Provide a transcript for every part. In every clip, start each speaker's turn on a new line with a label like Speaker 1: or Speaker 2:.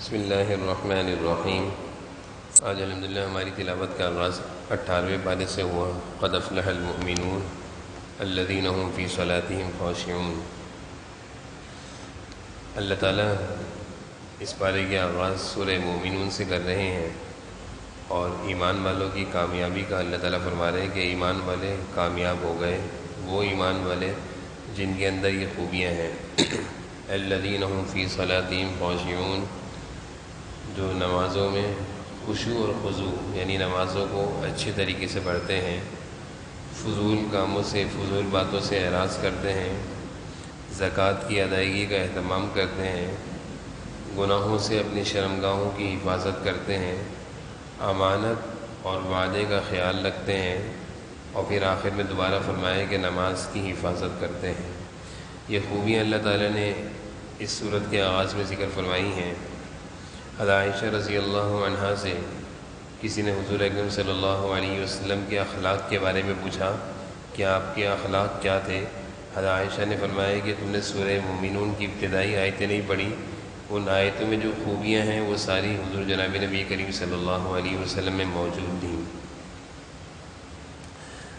Speaker 1: بسم اللہ الرحمن الرحیم۔ آج الحمدللہ ہماری تلاوت کا آغاز 18ویں پارے سے ہوا۔ قد افلح المؤمنون الذین هم فی صلاتهم خاشعون۔ اللہ تعالیٰ اس پارے کے آغاز سورہ مومنون سے کر رہے ہیں اور ایمان والوں کی کامیابی کا اللہ تعالیٰ فرما رہے ہیں کہ ایمان والے کامیاب ہو گئے، وہ ایمان والے جن کے اندر یہ خوبیاں ہیں۔ الذین هم فی صلاتهم خاشعون، جو نمازوں میں خشوع اور خضوع یعنی نمازوں کو اچھے طریقے سے پڑھتے ہیں، فضول کاموں سے فضول باتوں سے اعراض کرتے ہیں، زکوٰۃ کی ادائیگی کا اہتمام کرتے ہیں، گناہوں سے اپنی شرمگاہوں کی حفاظت کرتے ہیں، امانت اور وعدے کا خیال رکھتے ہیں، اور پھر آخر میں دوبارہ فرمایا کہ نماز کی حفاظت کرتے ہیں۔ یہ خوبیاں اللہ تعالیٰ نے اس صورت کے آغاز میں ذکر فرمائی ہیں۔ حضرت عائشہ رضی اللہ عنہا سے کسی نے حضور اکرم صلی اللہ علیہ وسلم کے اخلاق کے بارے میں پوچھا کہ آپ کے اخلاق کیا تھے؟ حضرت عائشہ نے فرمایا کہ تم نے سورہ مومنون کی ابتدائی آیتیں نہیں پڑھی، ان آیتوں میں جو خوبیاں ہیں وہ ساری حضور جناب نبی کریم صلی اللہ علیہ وسلم میں موجود تھیں۔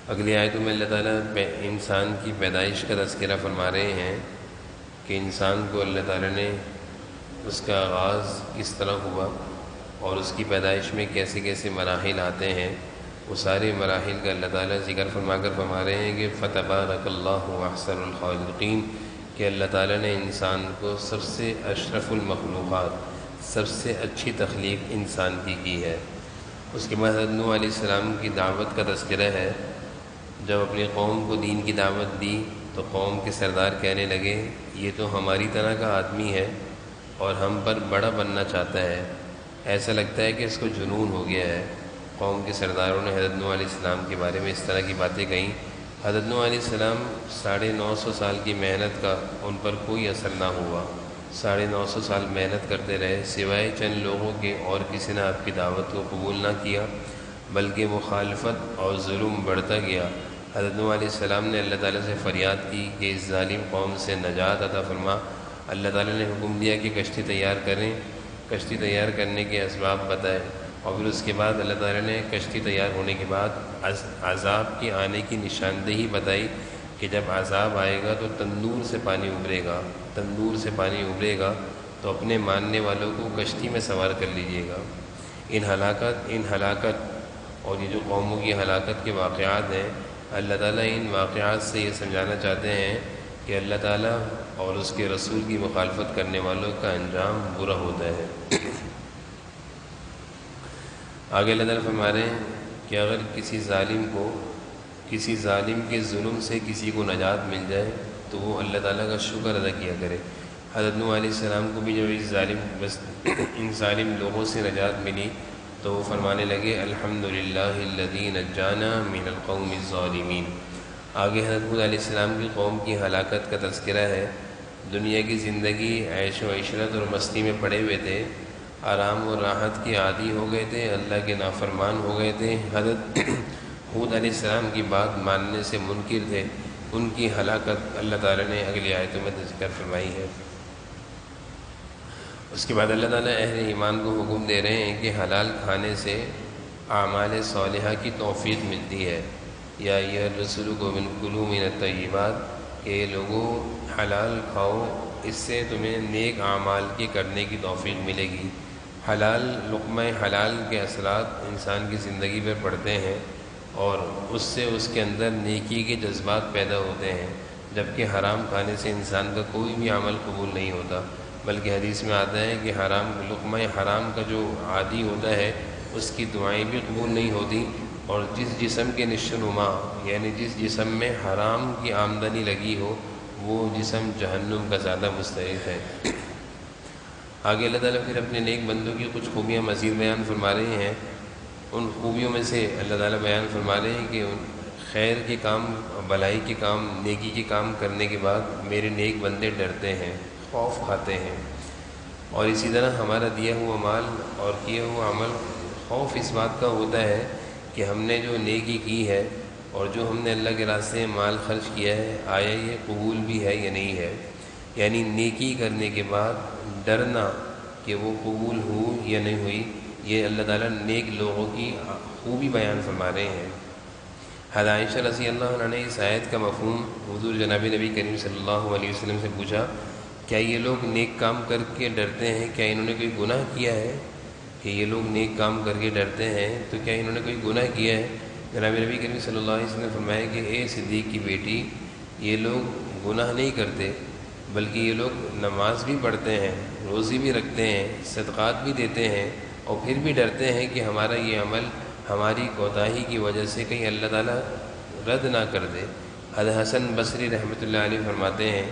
Speaker 1: اگلی آیتوں میں اللہ تعالیٰ انسان کی پیدائش کا تذکرہ فرما رہے ہیں کہ انسان کو اللہ تعالیٰ نے اس کا آغاز کس طرح ہوا اور اس کی پیدائش میں کیسے کیسے مراحل آتے ہیں، وہ سارے مراحل کا اللہ تعالیٰ ذکر فرما کر فرما رہے ہیں کہ فتبارک اللہ احسن الخالقین، کہ اللہ تعالیٰ نے انسان کو سب سے اشرف المخلوقات، سب سے اچھی تخلیق انسان کی ہے۔ اس کے بعد حضرت نوح علیہ السلام کی دعوت کا تذکرہ ہے۔ جب اپنی قوم کو دین کی دعوت دی تو قوم کے سردار کہنے لگے یہ تو ہماری طرح کا آدمی ہے اور ہم پر بڑا بننا چاہتا ہے، ایسا لگتا ہے کہ اس کو جنون ہو گیا ہے۔ قوم کے سرداروں نے حضرت نوح علیہ السلام کے بارے میں اس طرح کی باتیں کہیں۔ حضرت نوح علیہ السلام 950 سال کی محنت کا ان پر کوئی اثر نہ ہوا، 950 سال محنت کرتے رہے، سوائے چند لوگوں کے اور کسی نے آپ کی دعوت کو قبول نہ کیا، بلکہ مخالفت اور ظلم بڑھتا گیا۔ حضرت نوح علیہ السلام نے اللہ تعالیٰ سے فریاد کی کہ اس ظالم قوم سے نجات عطا فرما۔ اللہ تعالیٰ نے حکم دیا کہ کشتی تیار کریں، کشتی تیار کرنے کے اسباب بتائے، اور پھر اس کے بعد اللہ تعالیٰ نے کشتی تیار ہونے کے بعد عذاب کے آنے کی نشاندہی بتائی کہ جب عذاب آئے گا تو تندور سے پانی ابلے گا، تندور سے پانی ابلے گا تو اپنے ماننے والوں کو کشتی میں سوار کر لیجیے گا۔ ان ہلاکت اور یہ جو قوموں کی ہلاکت کے واقعات ہیں، اللہ تعالیٰ ان واقعات سے یہ سمجھانا چاہتے ہیں کہ اللہ تعالیٰ اور اس کے رسول کی مخالفت کرنے والوں کا انجام برا ہوتا ہے۔ آگے اللہ تعالیٰ فرما رہے ہیں کہ اگر کسی ظالم کے ظلم سے کسی کو نجات مل جائے تو وہ اللہ تعالیٰ کا شکر ادا کیا کرے۔ حضرت نوح علیہ السلام کو بھی جب ان ظالم لوگوں سے نجات ملی تو وہ فرمانے لگے الحمدللہ الذی نجانا من القوم الظالمین۔ آگے حضرت ہود علیہ السلام کی قوم کی ہلاکت کا تذکرہ ہے۔ دنیا کی زندگی عیش و عشرت اور مستی میں پڑے ہوئے تھے، آرام و راحت کے عادی ہو گئے تھے، اللہ کے نافرمان ہو گئے تھے، حضرت ہود علیہ السلام کی بات ماننے سے منکر تھے، ان کی ہلاکت اللہ تعالیٰ نے اگلی آیتوں میں ذکر فرمائی ہے۔ اس کے بعد اللہ تعالیٰ اہل ایمان کو حکم دے رہے ہیں کہ حلال کھانے سے اعمال صالحہ کی توفیق ملتی ہے۔ یا ایھا الرسول کلوا من الطیبات، کہ لوگوں حلال کھاؤ، اس سے تمہیں نیک اعمال کی کرنے کی توفیق ملے گی۔ حلال لقمہ حلال کے اثرات انسان کی زندگی پر پڑتے ہیں اور اس سے اس کے اندر نیکی کے جذبات پیدا ہوتے ہیں، جبکہ حرام کھانے سے انسان کا کوئی بھی عمل قبول نہیں ہوتا، بلکہ حدیث میں آتا ہے کہ لقمہ حرام کا جو عادی ہوتا ہے اس کی دعائیں بھی قبول نہیں ہوتی، اور جس جسم کے نشوونما یعنی جس جسم میں حرام کی آمدنی لگی ہو وہ جسم جہنم کا زیادہ مستحق ہے۔ آگے اللہ تعالیٰ پھر اپنے نیک بندوں کی کچھ خوبیاں مزید بیان فرما رہے ہیں۔ ان خوبیوں میں سے اللہ تعالیٰ بیان فرما رہے ہیں کہ خیر کے کام، بھلائی کے کام، نیکی کے کام کرنے کے بعد میرے نیک بندے ڈرتے ہیں، خوف کھاتے ہیں، اور اسی طرح ہمارا دیا ہوا مال اور کیا ہوا عمل خوف اس بات کا ہوتا ہے کہ ہم نے جو نیکی کی ہے اور جو ہم نے اللہ کے راستے میں مال خرچ کیا ہے آیا یہ قبول بھی ہے یا نہیں ہے۔ یعنی نیکی کرنے کے بعد ڈرنا کہ وہ قبول ہو یا نہیں ہوئی، یہ اللہ تعالیٰ نیک لوگوں کی خوبی بیان فرما رہے ہیں۔ حضرت عائشہ رضی اللہ عنہ نے اس آیت کا مفہوم حضور جناب نبی کریم صلی اللہ علیہ وسلم سے پوچھا، کیا یہ لوگ نیک کام کر کے ڈرتے ہیں؟ کیا انہوں نے کوئی گناہ کیا ہے کہ یہ لوگ نیک کام کر کے ڈرتے ہیں؟ تو کیا انہوں نے کوئی گناہ کیا ہے؟ جناب نبی کریم صلی اللہ علیہ وسلم نے فرمایا کہ اے صدیق کی بیٹی، یہ لوگ گناہ نہیں کرتے، بلکہ یہ لوگ نماز بھی پڑھتے ہیں، روزی بھی رکھتے ہیں، صدقات بھی دیتے ہیں، اور پھر بھی ڈرتے ہیں کہ ہمارا یہ عمل ہماری کوتاہی کی وجہ سے کہیں اللہ تعالیٰ رد نہ کر دے۔ حضرت حسن بصری رحمۃ اللہ علیہ فرماتے ہیں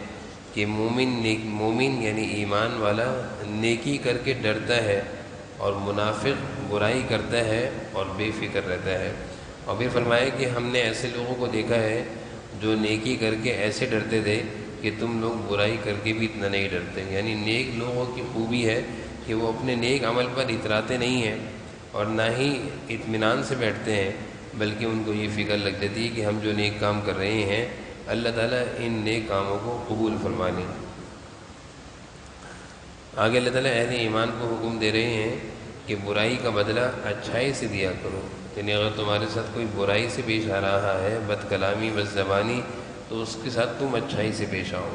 Speaker 1: کہ مومن یعنی ایمان والا نیکی کر کے ڈرتا ہے، اور منافق برائی کرتا ہے اور بے فکر رہتا ہے۔ اور پھر فرمایا کہ ہم نے ایسے لوگوں کو دیکھا ہے جو نیکی کر کے ایسے ڈرتے تھے کہ تم لوگ برائی کر کے بھی اتنا نہیں ڈرتے۔ یعنی نیک لوگوں کی خوبی ہے کہ وہ اپنے نیک عمل پر اتراتے نہیں ہیں اور نہ ہی اطمینان سے بیٹھتے ہیں، بلکہ ان کو یہ فکر لگ جاتی ہے کہ ہم جو نیک کام کر رہے ہیں اللہ تعالیٰ ان نیک کاموں کو قبول فرما لیں۔ آگے اللہ تعالیٰ اہل ایمان کو حکم دے رہے ہیں کہ برائی کا بدلہ اچھائی سے دیا کرو، یعنی اگر تمہارے ساتھ کوئی برائی سے پیش آ رہا ہے، بد کلامی بد زبانی، تو اس کے ساتھ تم اچھائی سے پیش آؤ۔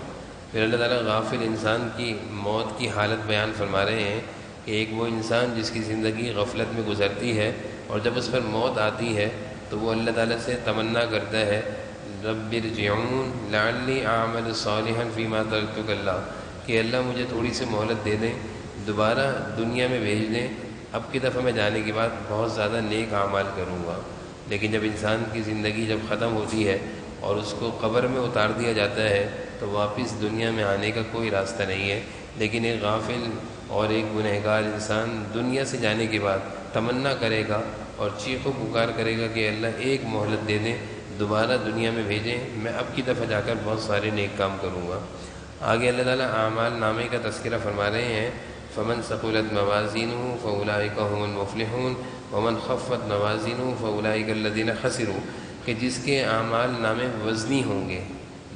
Speaker 1: پھر اللہ تعالیٰ غافل انسان کی موت کی حالت بیان فرما رہے ہیں کہ ایک وہ انسان جس کی زندگی غفلت میں گزرتی ہے، اور جب اس پر موت آتی ہے تو وہ اللہ تعالیٰ سے تمنا کرتا ہے رب ارجعون لعلی اعمل صالحا فیما ترکت اللہ، کہ اللہ مجھے تھوڑی سی مہلت دے دیں، دوبارہ دنیا میں بھیج دیں، اب کی دفعہ میں جانے کے بعد بہت زیادہ نیک اعمال کروں گا۔ لیکن جب انسان کی زندگی جب ختم ہوتی ہے اور اس کو قبر میں اتار دیا جاتا ہے تو واپس دنیا میں آنے کا کوئی راستہ نہیں ہے۔ لیکن ایک غافل اور ایک گنہگار انسان دنیا سے جانے کے بعد تمنا کرے گا اور چیخ و پکار کرے گا کہ اللہ ایک مہلت دے دیں، دوبارہ دنیا میں بھیجیں، میں اب کی دفعہ جا کر بہت سارے نیک کام کروں گا۔ آگے اللہ تعالیٰ اعمال نامے کا تذکرہ فرما رہے ہیں، فمن ثقلت موازینہ فاولئک هم المفلحون ومن خفت موازینہ فاولئک الذین خسروا، کہ جس کے اعمال نامے وزنی ہوں گے،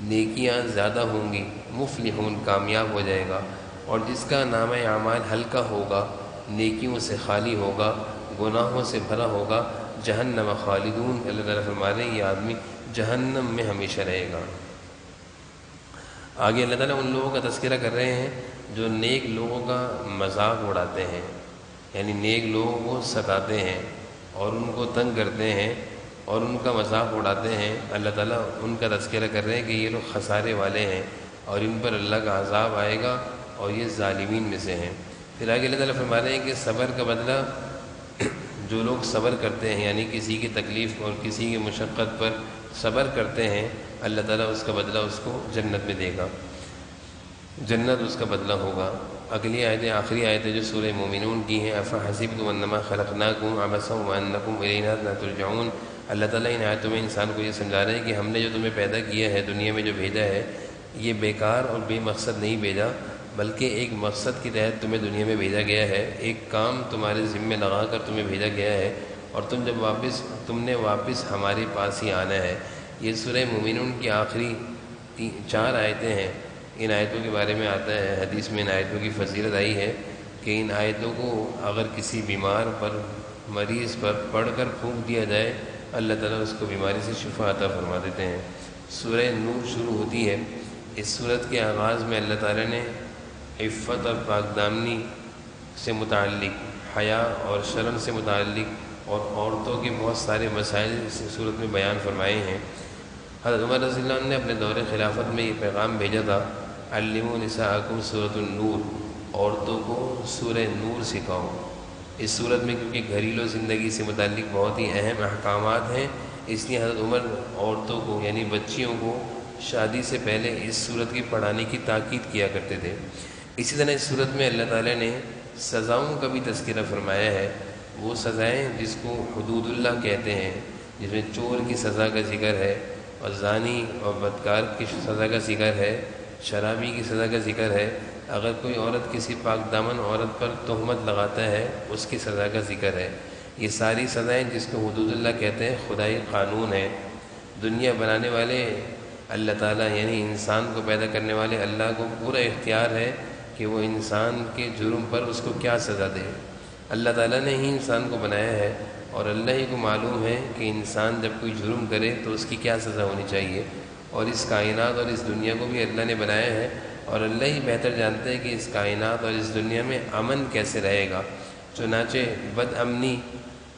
Speaker 1: نیکیاں زیادہ ہوں گی، مفلحون کامیاب ہو جائے گا، اور جس کا نامہ اعمال ہلکا ہوگا، نیکیوں سے خالی ہوگا، گناہوں سے بھرا ہوگا، جہنم خالدون، اللہ تعالیٰ فرما رہے ہیں یہ آدمی جہنم میں ہمیشہ رہے گا۔ آگے اللہ تعالیٰ ان لوگوں کا تذکرہ کر رہے ہیں جو نیک لوگوں کا مذاق اڑاتے ہیں، یعنی نیک لوگوں کو ستاتے ہیں اور ان کو تنگ کرتے ہیں اور ان کا مذاق اڑاتے ہیں۔ اللہ تعالیٰ ان کا تذکرہ کر رہے ہیں کہ یہ لوگ خسارے والے ہیں اور ان پر اللہ کا عذاب آئے گا اور یہ ظالمین میں سے ہیں۔ پھر آگے اللہ تعالیٰ فرما رہے ہیں کہ صبر کا بدلہ جو لوگ صبر کرتے ہیں، یعنی کسی کی تکلیف اور کسی کی مشقت پر صبر کرتے ہیں، اللہ تعالیٰ اس کا بدلہ اس کو جنت میں دے گا، جنت اس کا بدلہ ہوگا۔ اگلی آیتیں آخری آیتیں جو سورہ مومنون کی ہیں، افحسبتم انما خلقناکم عبثا وانکم الینا لا ترجعون، اللہ تعالیٰ ان آیتوں میں انسان کو یہ سمجھا رہے ہیں کہ ہم نے جو تمہیں پیدا کیا ہے، دنیا میں جو بھیجا ہے، یہ بیکار اور بے مقصد نہیں بھیجا، بلکہ ایک مقصد کے تحت تمہیں دنیا میں بھیجا گیا ہے، ایک کام تمہارے ذمہ لگا کر تمہیں بھیجا گیا ہے، اور تم نے واپس ہمارے پاس ہی آنا ہے۔ یہ سورہ مومنون کی آخری 4 آیتیں ہیں۔ ان آیتوں کے بارے میں آتا ہے حدیث میں، ان آیتوں کی فضیلت آئی ہے کہ ان آیتوں کو اگر کسی بیمار پر، مریض پر پڑھ کر پھونک دیا جائے، اللہ تعالیٰ اس کو بیماری سے شفا عطا فرما دیتے ہیں۔ سورہ نور شروع ہوتی ہے، اس سورت کے آغاز میں اللہ تعالیٰ نے عفت اور پاک دامنی سے متعلق، حیا اور شرم سے متعلق اور عورتوں کے بہت سارے مسائل اس صورت میں بیان فرمائے ہیں۔ حضرت عمر رضی اللہ عنہ نے اپنے دور خلافت میں یہ پیغام بھیجا تھا، علموا نساءکم سورۃ النور، عورتوں کو سورہ نور سکھاؤ۔ اس صورت میں کیونکہ گھریلو زندگی سے متعلق بہت ہی اہم احکامات ہیں، اس لیے حضرت عمر عورتوں کو یعنی بچیوں کو شادی سے پہلے اس صورت کی پڑھانے کی تاکید کیا کرتے تھے۔ اسی طرح اس صورت میں اللہ تعالیٰ نے سزاؤں کا بھی تذکرہ فرمایا ہے، وہ سزائیں جس کو حدود اللہ کہتے ہیں، جس میں چور کی سزا کا ذکر ہے، اور زانی اور بدکار کی سزا کا ذکر ہے، شرابی کی سزا کا ذکر ہے، اگر کوئی عورت کسی پاک دامن عورت پر تہمت لگاتا ہے اس کی سزا کا ذکر ہے۔ یہ ساری سزائیں جس کو حدود اللہ کہتے ہیں خدائی قانون ہے۔ دنیا بنانے والے اللہ تعالیٰ یعنی انسان کو پیدا کرنے والے اللہ کو پورا اختیار ہے کہ وہ انسان کے جرم پر اس کو کیا سزا دے۔ اللہ تعالیٰ نے ہی انسان کو بنایا ہے اور اللہ ہی کو معلوم ہے کہ انسان جب کوئی جرم کرے تو اس کی کیا سزا ہونی چاہیے، اور اس کائنات اور اس دنیا کو بھی اللہ نے بنایا ہے، اور اللہ ہی بہتر جانتے ہیں کہ اس کائنات اور اس دنیا میں امن کیسے رہے گا۔ چنانچہ بد امنی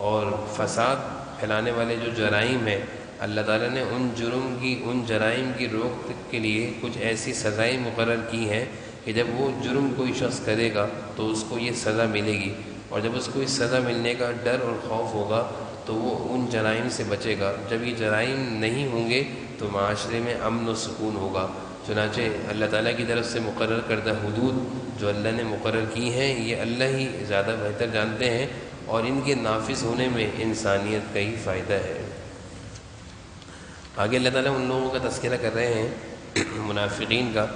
Speaker 1: اور فساد پھیلانے والے جو جرائم ہیں، اللہ تعالیٰ نے ان جرائم کی روک کے لیے کچھ ایسی سزائیں مقرر کی ہیں کہ جب وہ جرم کوئی شخص کرے گا تو اس کو یہ سزا ملے گی، اور جب اس کو اس سزا ملنے کا ڈر اور خوف ہوگا تو وہ ان جرائم سے بچے گا۔ جب یہ جرائم نہیں ہوں گے تو معاشرے میں امن و سکون ہوگا۔ چنانچہ اللہ تعالیٰ کی طرف سے مقرر کردہ حدود جو اللہ نے مقرر کی ہیں، یہ اللہ ہی زیادہ بہتر جانتے ہیں، اور ان کے نافذ ہونے میں انسانیت کا ہی فائدہ ہے۔ آگے اللہ تعالیٰ ان لوگوں کا تذکرہ کر رہے ہیں منافقین کا،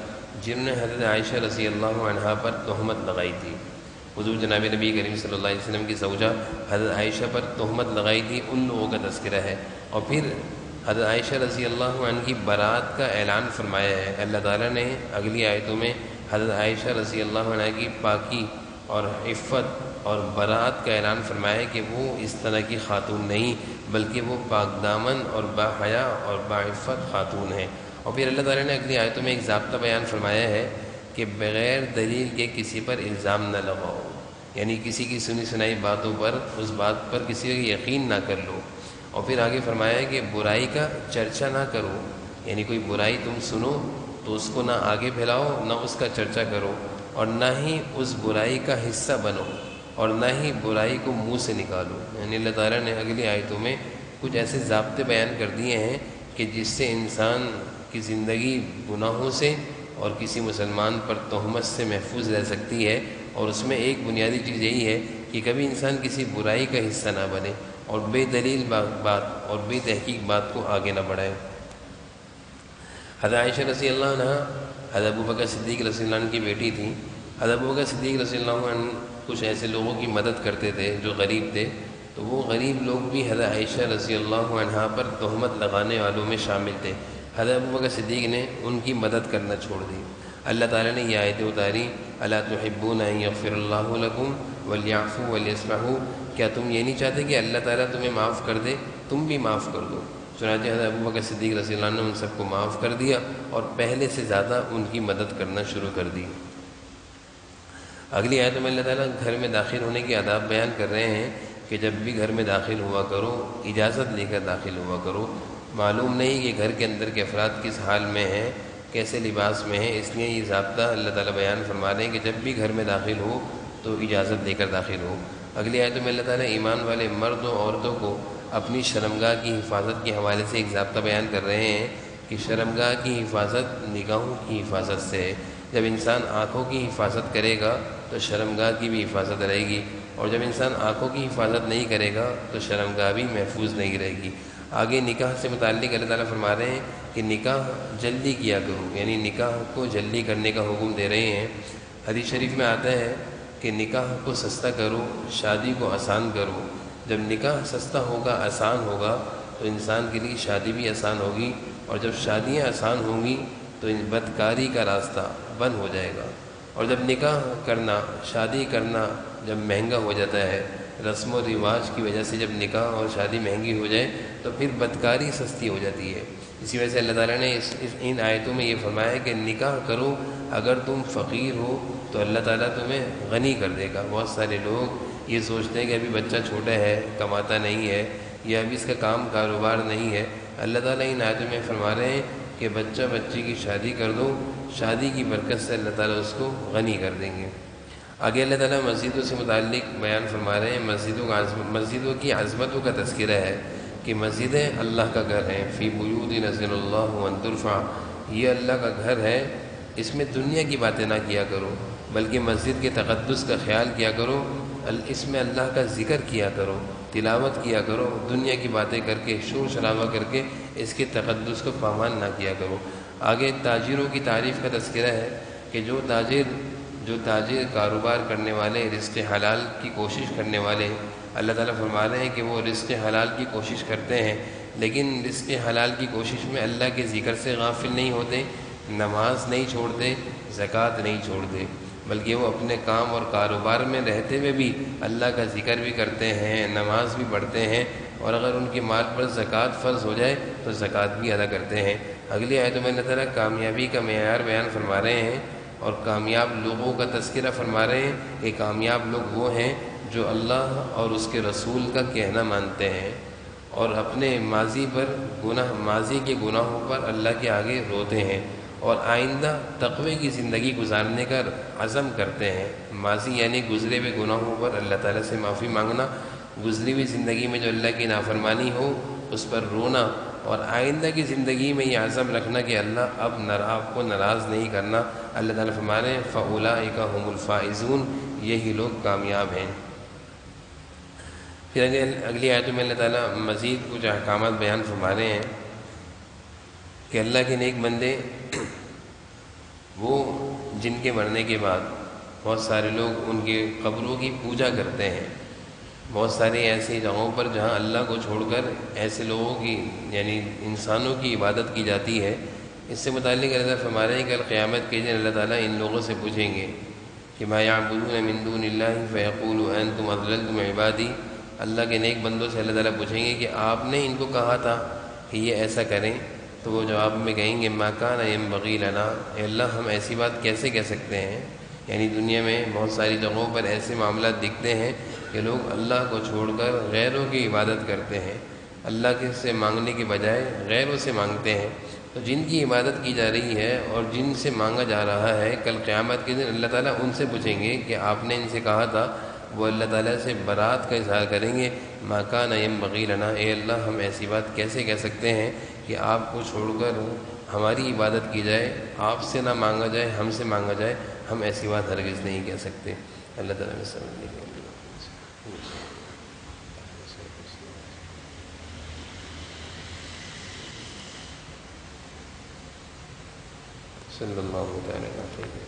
Speaker 1: جنہوں نے حضرت عائشہ رضی اللہ عنہا پر تہمت لگائی تھی۔ حضور جناب نبی کریم صلی اللہ علیہ وسلم کی زوجہ حضرت عائشہ پر تہمت لگائی تھی، ان لوگوں کا تذکرہ ہے۔ اور پھر حضرت عائشہ رضی اللہ عنہ کی برات کا اعلان فرمایا ہے۔ اللہ تعالیٰ نے اگلی آیتوں میں حضرت عائشہ رضی اللہ عنہ کی پاکی اور عفت اور برات کا اعلان فرمایا ہے کہ وہ اس طرح کی خاتون نہیں، بلکہ وہ پاک دامن اور باحیا اور باعفت خاتون ہیں۔ اور پھر اللہ تعالیٰ نے اگلی آیتوں میں ایک ضابطہ بیان فرمایا ہے کہ بغیر دلیل کے کسی پر الزام نہ لگاؤ، یعنی کسی کی سنی سنائی باتوں پر اس بات پر کسی کا یقین نہ کر لو۔ اور پھر آگے فرمایا ہے کہ برائی کا چرچا نہ کرو، یعنی کوئی برائی تم سنو تو اس کو نہ آگے پھیلاؤ، نہ اس کا چرچا کرو، اور نہ ہی اس برائی کا حصہ بنو، اور نہ ہی برائی کو منہ سے نکالو۔ یعنی اللہ تعالیٰ نے اگلی آیتوں میں کچھ ایسے ضابطے بیان کر دیے ہیں کہ جس سے انسان کی زندگی گناہوں سے اور کسی مسلمان پر تہمت سے محفوظ رہ سکتی ہے، اور اس میں ایک بنیادی چیز یہی ہے کہ کبھی انسان کسی برائی کا حصہ نہ بنے اور بے دلیل بات اور بے تحقیق بات کو آگے نہ بڑھائے۔ حضرت عائشہ رضی اللہ عنہ حضرت ابوبکر صدیق رضی اللہ عنہ کی بیٹی تھی۔ حضرت ابوبکر صدیق رضی اللہ عنہ کچھ ایسے لوگوں کی مدد کرتے تھے جو غریب تھے، تو وہ غریب لوگ بھی حضرت عائشہ رضی اللہ عنہ پر تہمت لگانے والوں میں شامل تھے۔ حضرت ابوبکر صدیق نے ان کی مدد کرنا چھوڑ دی۔ اللہ تعالیٰ نے یہ آیتیں اتاری، الا تحبون ان یغفر اللہ لکم ولیعفوا ولیصفحوا، کیا تم یہ نہیں چاہتے کہ اللہ تعالیٰ تمہیں معاف کر دے، تم بھی معاف کر دو۔ چنانچہ حضرت ابوبکر صدیق رضی اللہ عنہ نے ان سب کو معاف کر دیا اور پہلے سے زیادہ ان کی مدد کرنا شروع کر دی۔ اگلی آیت میں اللہ تعالیٰ گھر میں داخل ہونے کے آداب بیان کر رہے ہیں کہ جب بھی گھر میں داخل ہوا کرو اجازت لے کر داخل ہوا کرو۔ معلوم نہیں کہ گھر کے اندر کے افراد کس حال میں ہیں، کیسے لباس میں ہیں، اس لیے یہ ضابطہ اللہ تعالیٰ بیان فرما رہے ہیں کہ جب بھی گھر میں داخل ہو تو اجازت لے کر داخل ہو۔ اگلی آیت میں اللہ تعالیٰ ایمان والے مرد و عورتوں کو اپنی شرمگاہ کی حفاظت کے حوالے سے ایک ضابطہ بیان کر رہے ہیں کہ شرمگاہ کی حفاظت نگاہوں کی حفاظت سے ہے۔ جب انسان آنکھوں کی حفاظت کرے گا تو شرمگاہ کی بھی حفاظت رہے گی، اور جب انسان آنکھوں کی حفاظت نہیں کرے گا تو شرمگاہ بھی محفوظ نہیں رہے گی۔ آگے نکاح سے متعلق اللہ تعالیٰ فرما رہے ہیں کہ نکاح جلدی کیا کرو، یعنی نکاح کو جلدی کرنے کا حکم دے رہے ہیں۔ حدیث شریف میں آتا ہے کہ نکاح کو سستا کرو، شادی کو آسان کرو۔ جب نکاح سستا ہوگا، آسان ہوگا تو انسان کے لیے شادی بھی آسان ہوگی، اور جب شادیاں آسان ہوں گی تو بدکاری کا راستہ بند ہو جائے گا۔ اور جب نکاح کرنا، شادی کرنا جب مہنگا ہو جاتا ہے، رسم و رواج کی وجہ سے جب نکاح اور شادی مہنگی ہو جائے تو پھر بدکاری سستی ہو جاتی ہے۔ اسی وجہ سے اللہ تعالیٰ نے ان آیتوں میں یہ فرمایا ہے کہ نکاح کرو، اگر تم فقیر ہو تو اللہ تعالیٰ تمہیں غنی کر دے گا۔ بہت سارے لوگ یہ سوچتے ہیں کہ ابھی بچہ چھوٹا ہے، کماتا نہیں ہے، یا ابھی اس کا کام کاروبار نہیں ہے۔ اللہ تعالیٰ ان آیتوں میں فرما رہے ہیں کہ بچہ بچی کی شادی کر دو، شادی کی برکت سے اللہ تعالیٰ اس کو غنی کر دیں گے۔ آگے اللہ تعالیٰ مسجدوں سے متعلق بیان فرما رہے ہیں، مسجدوں کی عظمتوں کا تذکرہ ہے کہ مسجدیں اللہ کا گھر ہیں۔ فی بیوت اذن اللہ ان ترفع، یہ اللہ کا گھر ہے، اس میں دنیا کی باتیں نہ کیا کرو، بلکہ مسجد کے تقدس کا خیال کیا کرو، اس میں اللہ کا ذکر کیا کرو، تلاوت کیا کرو، دنیا کی باتیں کر کے شور شرابہ کر کے اس کے تقدس کو پامال نہ کیا کرو۔ آگے تاجروں کی تعریف کا تذکرہ ہے کہ جو تاجر کاروبار کرنے والے، رزق حلال کی کوشش کرنے والے، اللہ تعالیٰ فرما رہے ہیں کہ وہ رزق حلال کی کوشش کرتے ہیں، لیکن رزق حلال کی کوشش میں اللہ کے ذکر سے غافل نہیں ہوتے، نماز نہیں چھوڑتے، زکوٰۃ نہیں چھوڑتے۔ بلکہ وہ اپنے کام اور کاروبار میں رہتے ہوئے بھی اللہ کا ذکر بھی کرتے ہیں، نماز بھی پڑھتے ہیں، اور اگر ان کے مال پر زکوٰۃ فرض ہو جائے تو زکوٰۃ بھی ادا کرتے ہیں۔ اگلی آیتوں میں اللہ تعالیٰ کامیابی کا معیار بیان فرما رہے ہیں اور کامیاب لوگوں کا تذکرہ فرما رہے ہیں کہ کامیاب لوگ وہ ہیں جو اللہ اور اس کے رسول کا کہنا مانتے ہیں اور اپنے ماضی کے گناہوں پر اللہ کے آگے روتے ہیں اور آئندہ تقوی کی زندگی گزارنے کا عزم کرتے ہیں۔ ماضی یعنی گزرے ہوئے گناہوں پر اللہ تعالیٰ سے معافی مانگنا، گزری ہوئی زندگی میں جو اللہ کی نافرمانی ہو اس پر رونا، اور آئندہ کی زندگی میں یہ عزم رکھنا کہ اللہ اب آپ کو ناراض نہیں کرنا۔ اللہ تعالیٰ فرما رہے ہیں فَأُولَٰئِکَ هُمُ الْفَائِزُونَ، یہی لوگ کامیاب ہیں۔ پھر اگلی آیتوں میں اللہ تعالیٰ مزید کچھ احکامات بیان فرما رہے ہیں کہ اللہ کے نیک بندے وہ جن کے مرنے کے بعد بہت سارے لوگ ان کے قبروں کی پوجا کرتے ہیں، بہت ساری ایسی جگہوں پر جہاں اللہ کو چھوڑ کر ایسے لوگوں کی یعنی انسانوں کی عبادت کی جاتی ہے۔ اس سے متعلق اللہ فرما رہے ہیں کہ قیامت کے دن اللہ تعالیٰ ان لوگوں سے پوچھیں گے کہ ما یعبدون من دون اللہ فیقول انتم اضللتم عبادی، اللہ کے نیک بندوں سے اللہ تعالیٰ پوچھیں گے کہ آپ نے ان کو کہا تھا کہ یہ ایسا کریں، تو وہ جواب میں کہیں گے ما کان ینبغی لنا، اے اللہ ہم ایسی بات کیسے کہہ سکتے ہیں۔ یعنی دنیا میں بہت ساری جگہوں پر ایسے معاملات دکھتے ہیں کہ لوگ اللہ کو چھوڑ کر غیروں کی عبادت کرتے ہیں، اللہ کے سے مانگنے کے بجائے غیروں سے مانگتے ہیں۔ تو جن کی عبادت کی جا رہی ہے اور جن سے مانگا جا رہا ہے، کل قیامت کے دن اللہ تعالیٰ ان سے پوچھیں گے کہ آپ نے ان سے کہا تھا، وہ اللہ تعالیٰ سے برات کا اظہار کریں گے ما کان ینبغی لنا، اے اللہ ہم ایسی بات کیسے کہہ سکتے ہیں کہ آپ کو چھوڑ کر ہماری عبادت کی جائے، آپ سے نہ مانگا جائے، ہم سے مانگا جائے، ہم ایسی بات ہرگز نہیں کہہ سکتے۔ اللہ تعالیٰ نے سمجھنے کے لیے صلی اللہ علیہ وسلم۔